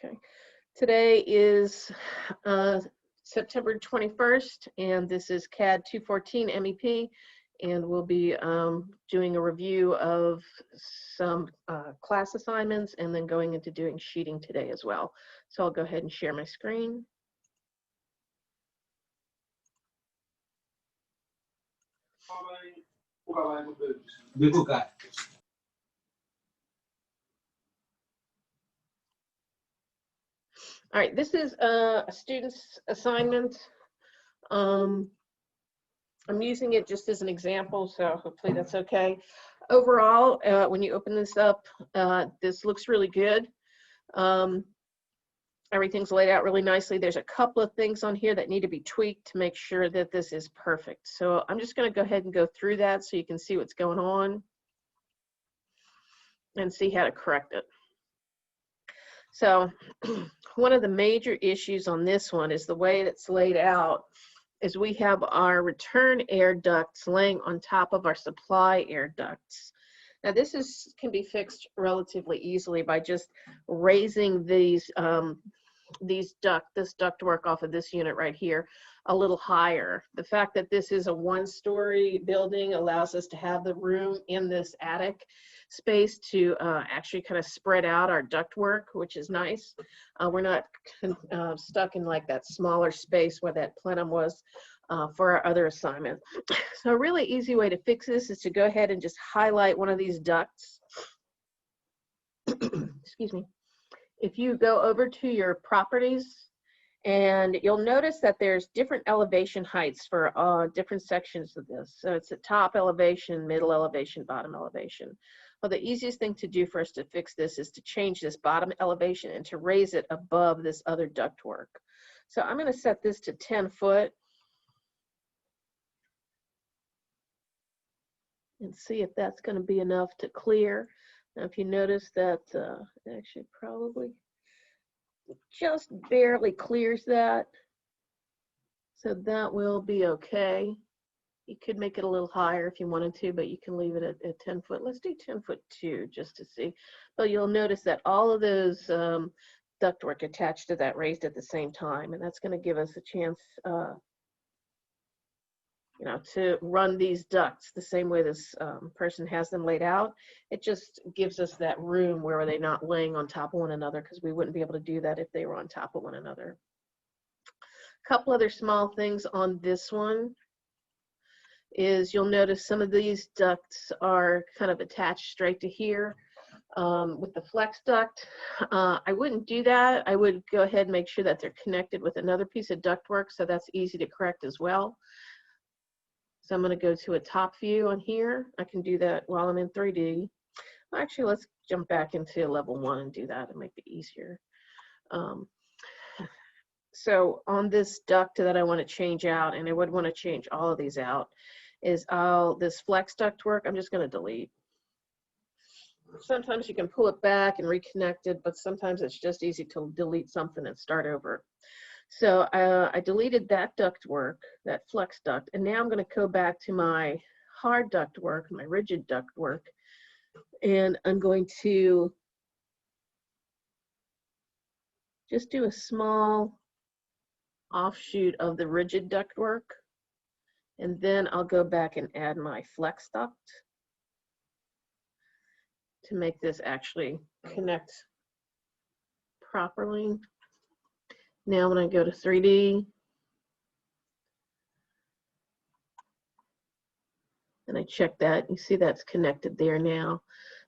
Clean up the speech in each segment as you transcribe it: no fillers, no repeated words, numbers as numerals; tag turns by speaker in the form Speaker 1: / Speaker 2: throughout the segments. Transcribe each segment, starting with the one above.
Speaker 1: Okay, today is September 21st, and this is CAD 214 MEP, and we'll be doing a review of some class assignments and then going into doing sheeting today as well. So I'll go ahead and share my screen. All right, this is a student's assignment. I'm using it just as an example, so hopefully that's okay. Overall, when you open this up, this looks really good. Everything's laid out really nicely. There's a couple of things on here that need to be tweaked to make sure that this is perfect. So I'm just going to go ahead and go through that so you can see what's going on and see how to correct it. So one of the major issues on this one is the way it's laid out is we have our return air ducts laying on top of our supply air ducts. Now this can be fixed relatively easily by just raising this ductwork off of this unit right here a little higher. The fact that this is a one-story building allows us to have the room in this attic space to actually kind of spread out our ductwork, which is nice. We're not stuck in like that smaller space where that plenum was for our other assignment. So a really easy way to fix this is to go ahead and just highlight one of these ducts. Excuse me. If you go over to your properties, and you'll notice that there's different elevation heights for different sections of this. So it's a top elevation, middle elevation, bottom elevation. Well, the easiest thing to do for us to fix this is to change this bottom elevation and to raise it above this other ductwork. So I'm going to set this to 10 foot. And see if that's going to be enough to clear. Now, if you notice that actually probably just barely clears that. So that will be okay. You could make it a little higher if you wanted to, but you can leave it at 10 foot. Let's do 10 foot 2 just to see. But you'll notice that all of those ductwork attached to that raised at the same time, and that's going to give us a chance to run these ducts the same way this person has them laid out. It just gives us that room where they're not laying on top of one another, because we wouldn't be able to do that if they were on top of one another. A couple other small things on this one is you'll notice some of these ducts are kind of attached straight to here with the flex duct. I wouldn't do that. I would go ahead and make sure that they're connected with another piece of ductwork, so that's easy to correct as well. So I'm going to go to a top view on here. I can do that while I'm in 3D. Actually, let's jump back into level 1 and do that and make it easier. So on this duct that I want to change out, and I would want to change all of these out, is this flex ductwork I'm just going to delete. Sometimes you can pull it back and reconnect it, but sometimes it's just easy to delete something and start over. So I deleted that ductwork, that flex duct, and now I'm going to go back to my hard ductwork, my rigid ductwork, and I'm going to just do a small offshoot of the rigid ductwork, and then I'll go back and add my flex duct to make this actually connect properly. Now when I go to 3D, and I check that, you see that's connected there now.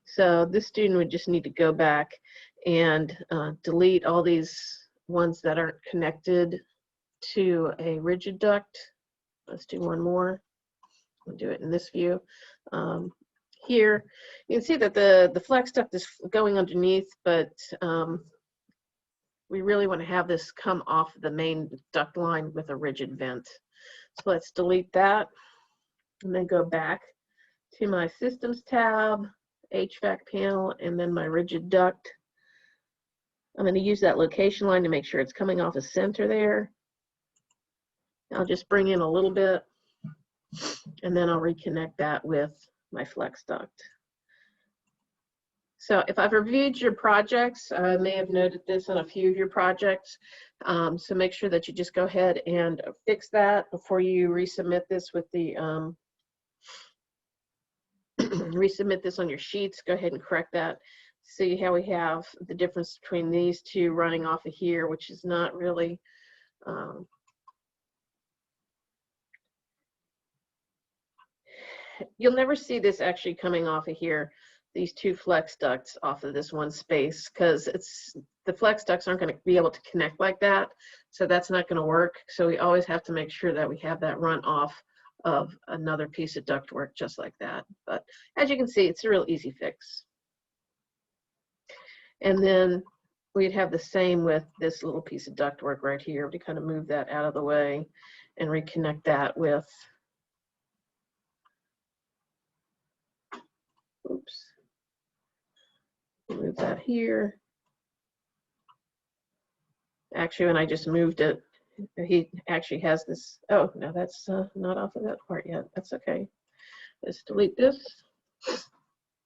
Speaker 1: So this student would just need to go back and delete all these ones that aren't connected to a rigid duct. Let's do one more. We'll do it in this view. Here, you can see that the flex duct is going underneath, but we really want to have this come off the main duct line with a rigid vent. So let's delete that and then go back to my Systems tab, HVAC panel, and then my rigid duct. I'm going to use that location line to make sure it's coming off the center there. I'll just bring in a little bit, and then I'll reconnect that with my flex duct. So if I've reviewed your projects, I may have noted this on a few of your projects. So make sure that you just go ahead and fix that before you resubmit this with the resubmit this on your sheets. Go ahead and correct that. See how we have the difference between these two running off of here, which is not really you'll never see this actually coming off of here, these two flex ducts off of this one space, because the flex ducts aren't going to be able to connect like that, so that's not going to work. So we always have to make sure that we have that run off of another piece of ductwork just like that. But as you can see, it's a real easy fix. And then we'd have the same with this little piece of ductwork right here. To kind of move that out of the way and reconnect that with, oops, move that here. Actually, when I just moved it, he actually has this. Oh, no, that's not off of that part yet. That's okay. Let's delete this.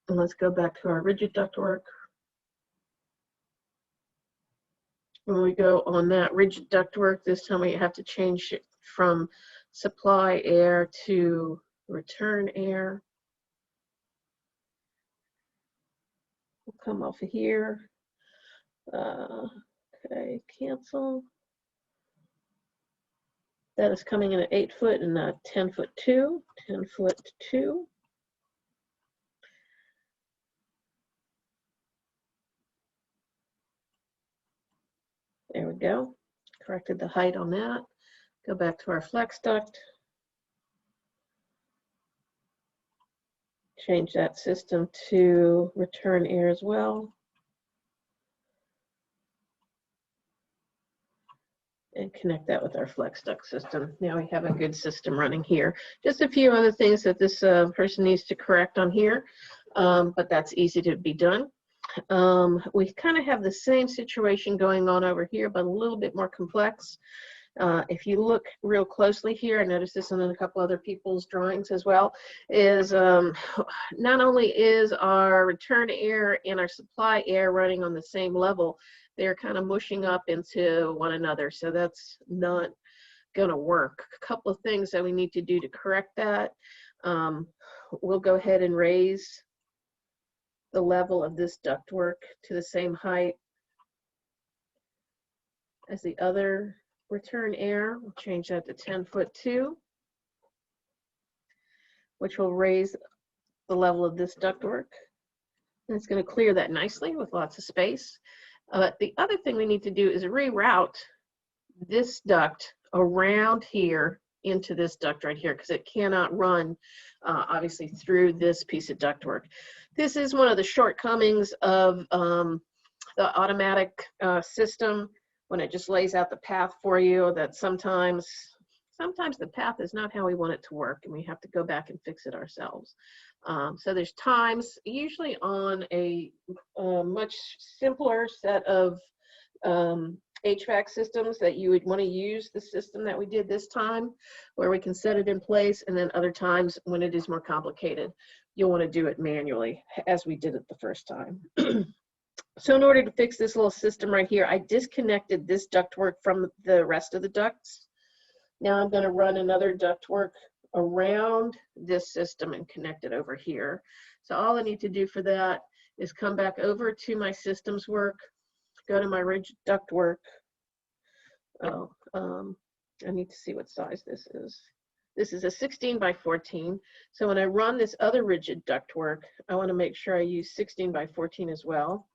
Speaker 1: And let's go back to our rigid ductwork. When we go on that rigid ductwork, this time we have to change it from supply air to return air. We'll come off of here. Okay, cancel. That is coming in at 8 foot and not 10 foot 2. 10 foot 2. There we go. Corrected the height on that. Go back to our flex duct. Change that system to return air as well. And connect that with our flex duct system. Now we have a good system running here. Just a few other things that this person needs to correct on here, but that's easy to be done. We kind of have the same situation going on over here, but a little bit more complex. If you look real closely here, I noticed this in a couple other people's drawings as well, is not only is our return air and our supply air running on the same level, they're kind of mushing up into one another. So that's not going to work. A couple of things that we need to do to correct that. We'll go ahead and raise the level of this ductwork to the same height as the other return air. We'll change that to 10 foot 2, which will raise the level of this ductwork. And it's going to clear that nicely with lots of space. The other thing we need to do is reroute this duct around here into this duct right here, because it cannot run obviously through this piece of ductwork. This is one of the shortcomings of the automatic system, when it just lays out the path for you, that sometimes the path is not how we want it to work, and we have to go back and fix it ourselves. So there's times, usually on a much simpler set of HVAC systems, that you would want to use the system that we did this time, where we can set it in place, and then other times when it is more complicated, you'll want to do it manually, as we did it the first time. So in order to fix this little system right here, I disconnected this ductwork from the rest of the ducts. Now I'm going to run another ductwork around this system and connect it over here. So all I need to do for that is come back over to my systems work, go to my rigid ductwork. Oh, I need to see what size this is. This is a 16 by 14. So when I run this other rigid ductwork, I want to make sure I use 16 by 14 as well.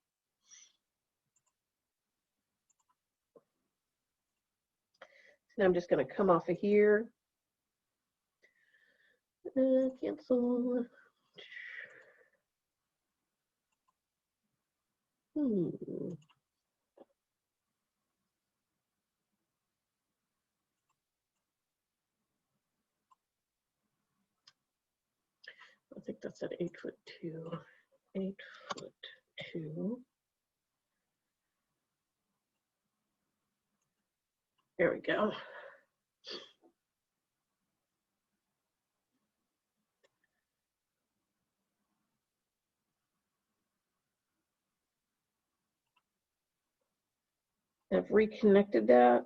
Speaker 1: And I'm just going to come off of here. Cancel. I think that's at 8 foot 2. 8 foot 2. There we go. I've reconnected that,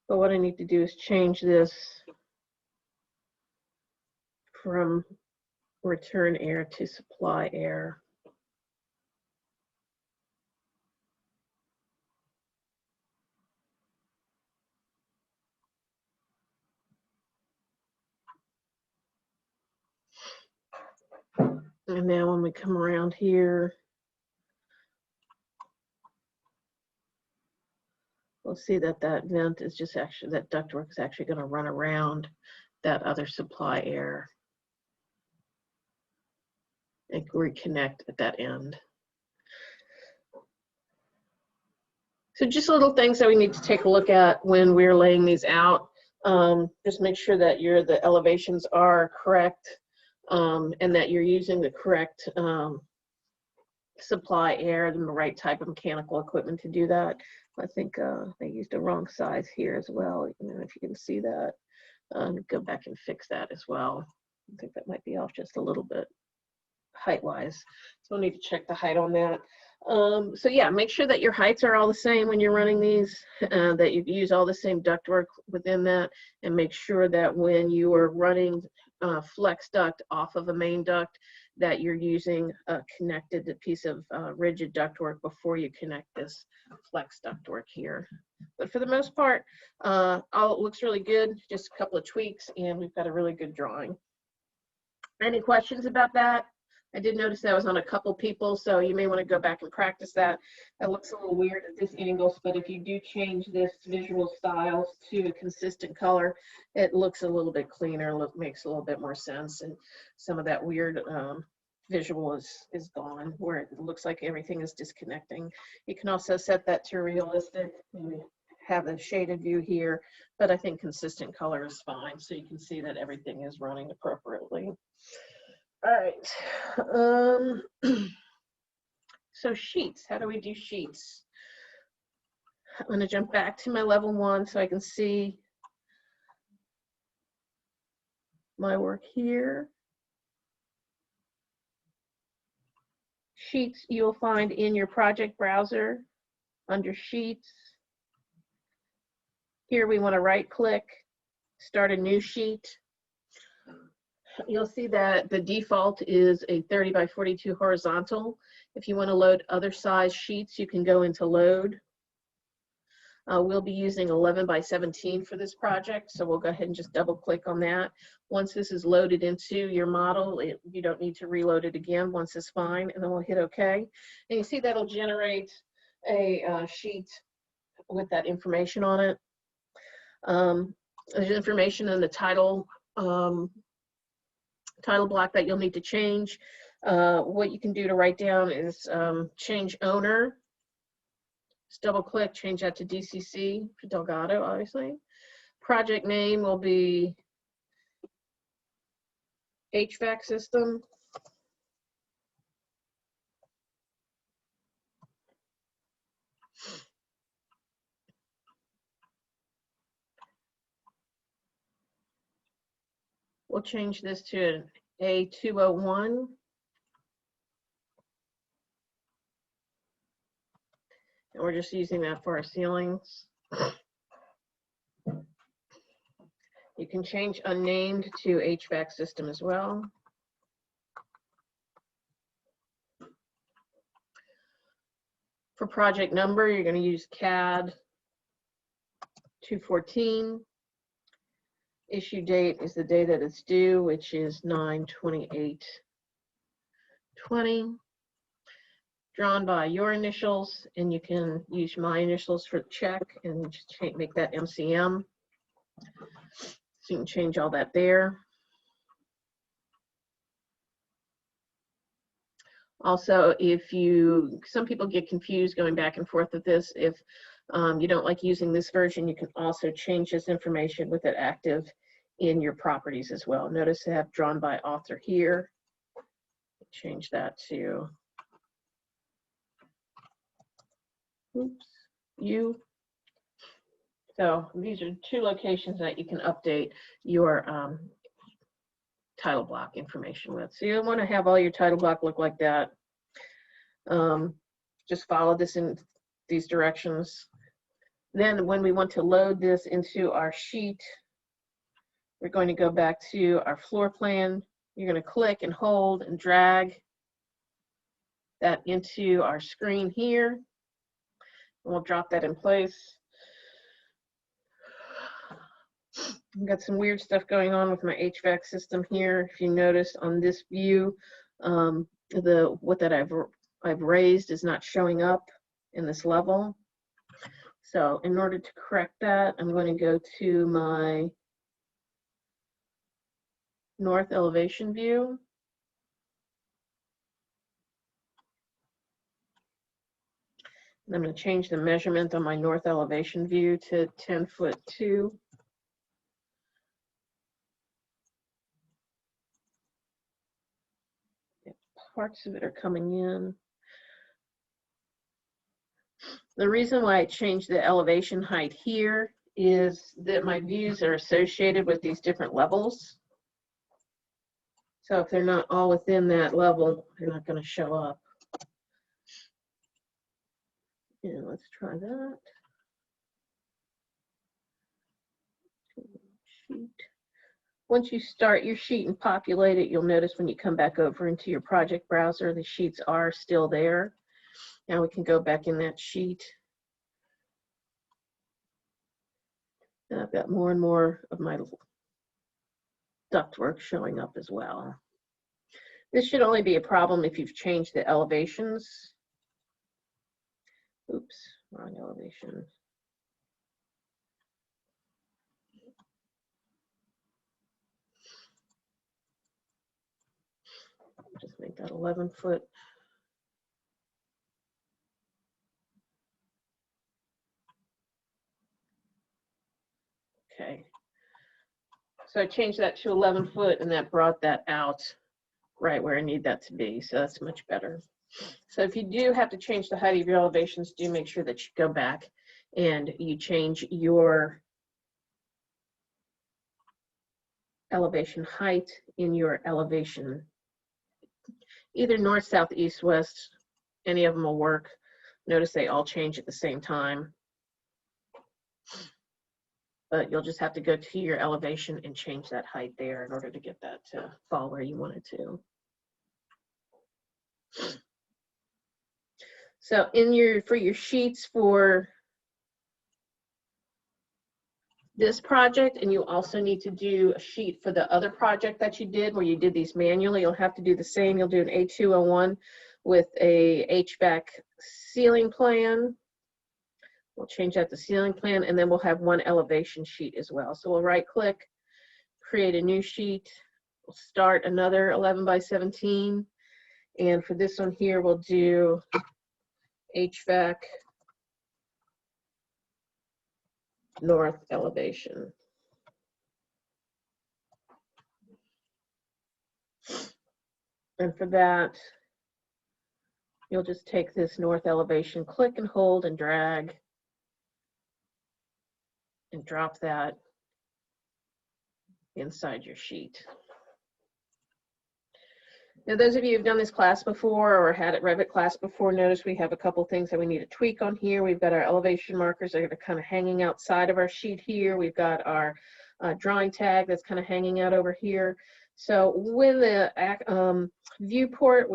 Speaker 1: but what I need to do is change this from return air to supply air. And now when we come around here, we'll see that that vent is just actually, that ductwork is actually going to run around that other supply air and reconnect at that end. So just little things that we need to take a look at when we're laying these out. Just make sure that the elevations are correct, and that you're using the correct supply air and the right type of mechanical equipment to do that. I think they used the wrong size here as well. You know, if you can see that, go back and fix that as well. I think that might be off just a little bit height-wise. So we'll need to check the height on that. So yeah, make sure that your heights are all the same when you're running these, that you use all the same ductwork within that, and make sure that when you are running flex duct off of a main duct, that you're using a connected piece of rigid ductwork before you connect this flex ductwork here. But for the most part, all looks really good. Just a couple of tweaks, and we've got a really good drawing. Any questions about that? I did notice that was on a couple people, so you may want to go back and practice that. That looks a little weird at this angle, but if you do change this visual styles to a consistent color, it looks a little bit cleaner, makes a little bit more sense, and some of that weird visual is gone, where it looks like everything is disconnecting. You can also set that to realistic, maybe have the shaded view here, but I think consistent color is fine, so you can see that everything is running appropriately. All right, so sheets, how do we do sheets? I'm going to jump back to my level 1 so I can see my work here. Sheets you'll find in your project browser under Sheets. Here we want to right click, start a new sheet. You'll see that the default is a 30 by 42 horizontal. If you want to load other size sheets, you can go into load. We'll be using 11 by 17 for this project, so we'll go ahead and just double click on that. Once this is loaded into your model, you don't need to reload it again. Once it's fine, and then we'll hit OK. And you see that'll generate a sheet with that information on it. There's information in the title block that you'll need to change. What you can do to write down is change owner. Just double click, change that to DCC for Delgado, obviously. Project name will be HVAC system. We'll change this to an A201. And we're just using that for our ceilings. You can change unnamed to HVAC system as well. For project number, you're going to use Cadd 214. Issue date is the day that it's due, which is 9/28/20. Drawn by your initials, and you can use my initials for the check and just make that MCM. So you can change all that there. Also, some people get confused going back and forth with this. If you don't like using this version, you can also change this information with it active in your properties as well. Notice I have drawn by author here. Change that to you. So these are 2 locations that you can update your title block information with. So you want to have all your title block look like that. Just follow this in these directions Then when we want to load this into our sheet, we're going to go back to our floor plan. You're going to click and hold and drag that into our screen here. And we'll drop that in place. I've got some weird stuff going on with my HVAC system here. If you notice on this view, the what that I've raised is not showing up in this level. So in order to correct that, I'm going to go to my north elevation view. And I'm going to change the measurement on my north elevation view to 10'2". Parts of it are coming in. The reason why I changed the elevation height here is that my views are associated with these different levels. So if they're not all within that level, they're not going to show up. Yeah, let's try that. Sheet. Once you start your sheet and populate it, you'll notice when you come back over into your project browser, the sheets are still there. Now we can go back in that sheet. And I've got more and more of my ductwork showing up as well. This should only be a problem if you've changed the elevations. Oops, wrong elevation. Just make that 11 foot. Okay. So I changed that to 11 foot and that brought that out right where I need that to be. So that's much better. So if you do have to change the height of your elevations, do make sure that you go back and you change your elevation height in your elevation. Either north, south, east, west, any of them will work. Notice they all change at the same time. But you'll just have to go to your elevation and change that height there in order to get that to fall where you want it to. So for your sheets for this project, and you also need to do a sheet for the other project that you did where you did these manually, you'll have to do the same. You'll do an A201 with a HVAC ceiling plan. We'll change that to ceiling plan, and then we'll have one elevation sheet as well. So we'll right click, create a new sheet. We'll start another 11 by 17. And for this one here, we'll do HVAC north elevation. And for that, you'll just take this north elevation, click and hold and drag, and drop that inside your sheet. Now, those of you who've done this class before or had a Revit class before, notice we have a couple things that we need to tweak on here. We've got our elevation markers that are kind of hanging outside of our sheet here. We've got our drawing tag that's kind of hanging out over here. So when the viewport,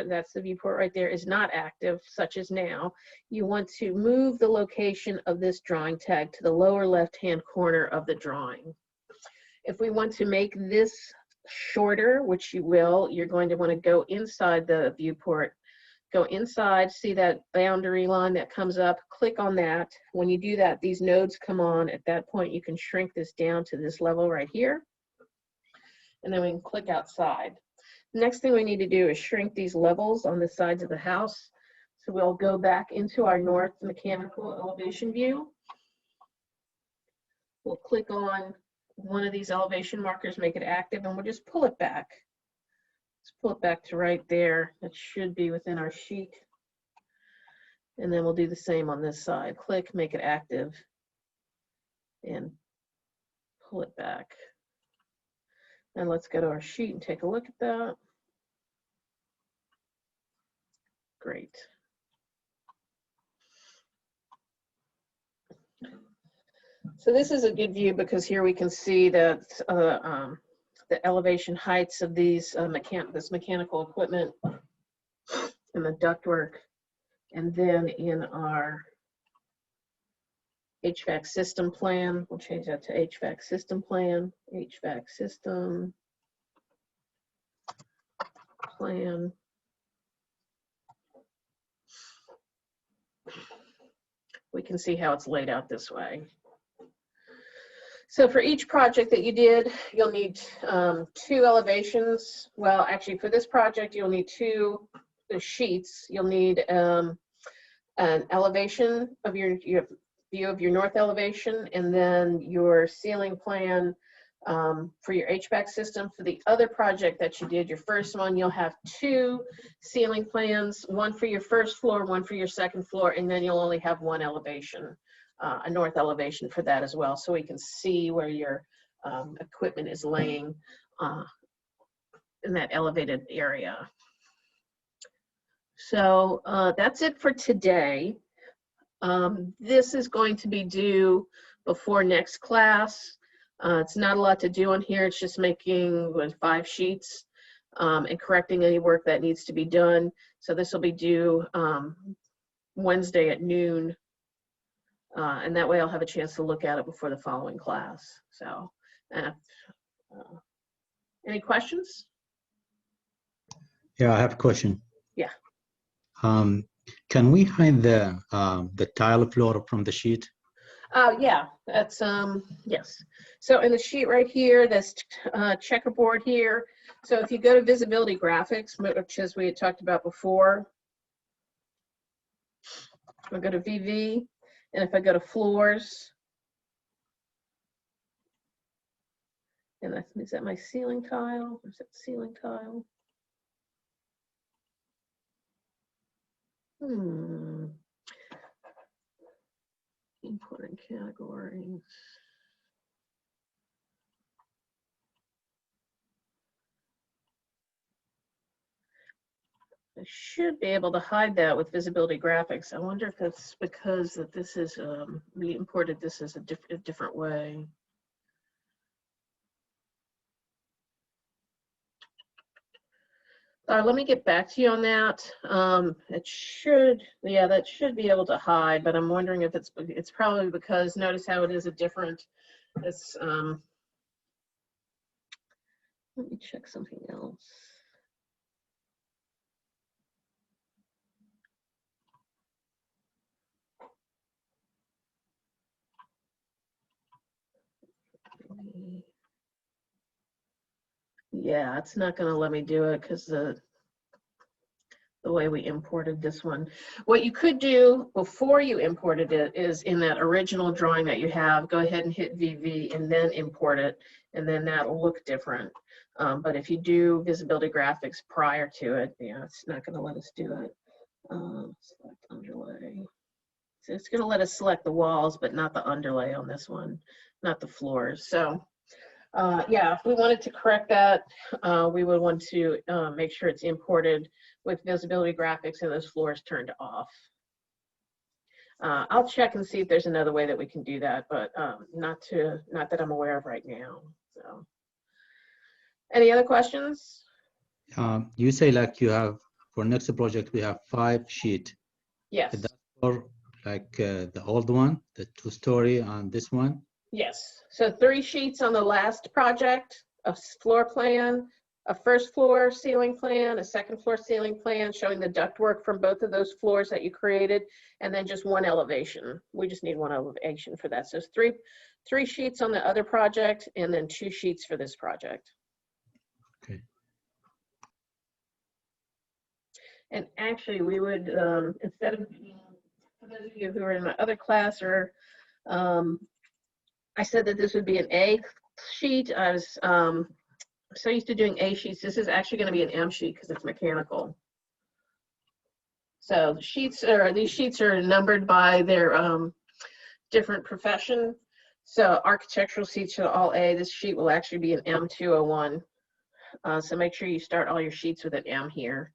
Speaker 1: that's the viewport right there, is not active, such as now, you want to move the location of this drawing tag to the lower left-hand corner of the drawing. If we want to make this shorter, which you will, you're going to want to go inside the viewport, go inside, see that boundary line that comes up, click on that. When you do that, these nodes come on. At that point, you can shrink this down to this level right here, and then we can click outside. Next thing we need to do is shrink these levels on the sides of the house. So we'll go back into our north mechanical elevation view. We'll click on one of these elevation markers, make it active, and we'll just pull it back. Let's pull it back to right there. That should be within our sheet. And then we'll do the same on this side. Click, make it active, and pull it back. And let's go to our sheet and take a look at that. Great. So this is a good view because here we can see that the elevation heights of these this mechanical equipment and the ductwork. And then in our HVAC system plan, we'll change that to HVAC system plan, HVAC system plan. We can see how it's laid out this way. So for each project that you did, you'll need 2 elevations. Well, actually for this project, you'll need 2 sheets. You'll need an elevation of your view of your north elevation, and then your ceiling plan for your HVAC system. For the other project that you did, your first one, you'll have 2 ceiling plans, one for your first floor, one for your second floor, and then you'll only have 1 elevation, a north elevation for that as well, so we can see where your equipment is laying in that elevated area. So that's it for today. This is going to be due before next class. It's not a lot to do on here. It's just making 5 sheets and correcting any work that needs to be done. So this will be due Wednesday at noon. And that way I'll have a chance to look at it before the following class. So any questions?
Speaker 2: Yeah, I have a question.
Speaker 1: Yeah.
Speaker 2: Can we hide the tile floor from the sheet?
Speaker 1: Yeah, that's, yes. So in the sheet right here, this checkerboard here. So if you go to visibility graphics, which as we had talked about before, I'll go to VV, and if I go to floors, and that's, is that my ceiling tile? Or is that ceiling tile? Important categories. I should be able to hide that with visibility graphics. I wonder if that's because that this is we imported this as a different way. Let me get back to you on that. It should, yeah, that should be able to hide, but I'm wondering if it's probably because, notice how it is a different, it's, let me check something else. Yeah, it's not going to let me do it because the way we imported this one. What you could do before you imported it is in that original drawing that you have, go ahead and hit VV and then import it, and then that'll look different. But if you do visibility graphics prior to it, yeah, it's not going to let us do it. Select underlay. So it's going to let us select the walls, but not the underlay on this one, not the floors. So yeah, if we wanted to correct that, we would want to make sure it's imported with visibility graphics and those floors turned off. I'll check and see if there's another way that we can do that, but not that I'm aware of right now. So, any other questions?
Speaker 2: You say like you have, for next project, we have 5 sheets.
Speaker 1: Yes.
Speaker 2: Is that for like the old one, the 2-story, and this one?
Speaker 1: Yes. So 3 sheets on the last project, a floor plan, a first floor ceiling plan, a second floor ceiling plan showing the ductwork from both of those floors that you created, and then just 1 elevation. We just need 1 elevation for that. So it's 3 sheets on the other project, and then 2 sheets for this project.
Speaker 2: Okay.
Speaker 1: And actually, we would, instead of, for those of you who are in my other class, or I said that this would be an A sheet. I was so used to doing A sheets. This is actually going to be an M sheet because it's mechanical. So these sheets are numbered by their different profession. So architectural sheets are all A. This sheet will actually be an M201. So make sure you start all your sheets with an M here.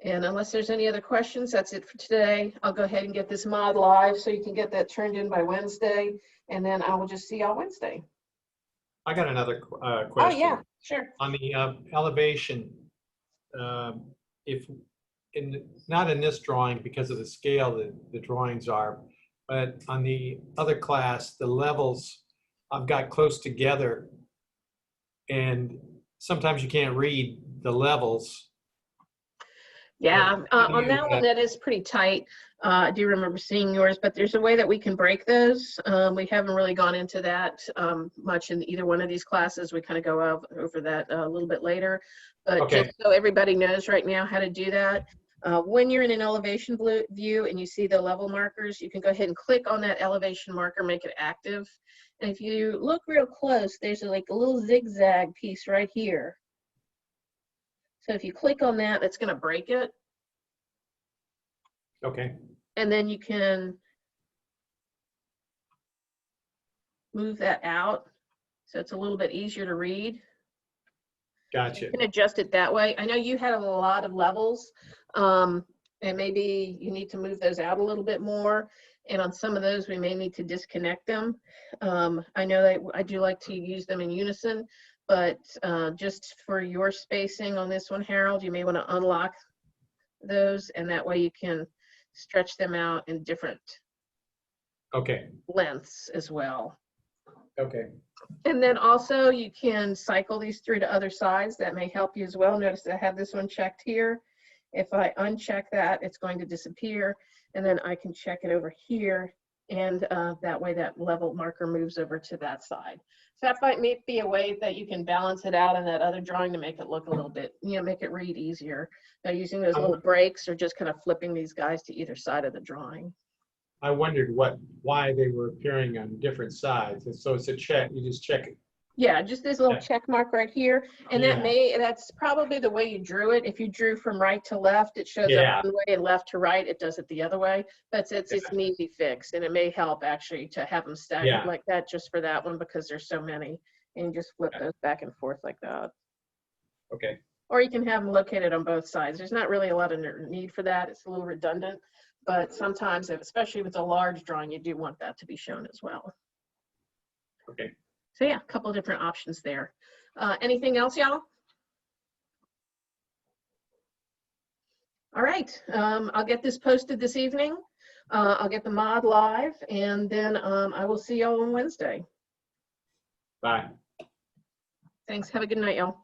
Speaker 1: And unless there's any other questions, that's it for today. I'll go ahead and get this mod live so you can get that turned in by Wednesday. And then I will just see y'all Wednesday.
Speaker 3: I got another
Speaker 1: Oh,
Speaker 3: question.
Speaker 1: yeah, sure.
Speaker 3: On the elevation, if not in this drawing because of the scale that the drawings are, but on the other class, the levels I've got close together, and sometimes you can't read the levels.
Speaker 1: Yeah, on that one, that is pretty tight. I do remember seeing yours, but there's a way that we can break those. We haven't really gone into that much in either one of these classes. We kind of go over that a little bit later. But
Speaker 3: Okay.
Speaker 1: just so everybody knows right now how to do that, when you're in an elevation view and you see the level markers, you can go ahead and click on that elevation marker, make it active. And if you look real close, there's like a little zigzag piece right here. So if you click on that, that's going to break it.
Speaker 3: Okay.
Speaker 1: And then you can move that out so it's a little bit easier to read.
Speaker 3: Gotcha.
Speaker 1: You can adjust it that way. I know you had a lot of levels, and maybe you need to move those out a little bit more. And on some of those, we may need to disconnect them. I know that I do like to use them in unison, but just for your spacing on this one, Harold, you may want to unlock those, and that way you can stretch them out in different lengths as well.
Speaker 3: Okay.
Speaker 1: And then also you can cycle these through to other sides. That may help you as well. Notice I have this one checked here. If I uncheck that, it's going to disappear. And then I can check it over here. And that way that level marker moves over to that side. So that might be a way that you can balance it out in that other drawing to make it look a little bit, make it read easier. Now using those little breaks or just kind of flipping these guys to either side of the drawing.
Speaker 3: I wondered why they were appearing on different sides. And so it's a check. You just check it.
Speaker 1: Yeah, just this little check mark right here. And that's probably the way you drew it. If you drew from right to left, it shows up one way, and left to right, it does it the other way. But it's an easy fix, and it may help actually to have them staggered like that just for that one because there's so many. And you just flip those back and forth like that.
Speaker 3: Okay.
Speaker 1: Or you can have them located on both sides. There's not really a lot of need for that. It's a little redundant. But sometimes, especially if it's a large drawing, you do want that to be shown as well.
Speaker 3: Okay.
Speaker 1: So yeah, a couple of different options there. Anything else, y'all? All right, I'll get this posted this evening. I'll get the mod live, and then I will see y'all on Wednesday.
Speaker 3: Bye.
Speaker 1: Thanks. Have a good night, y'all.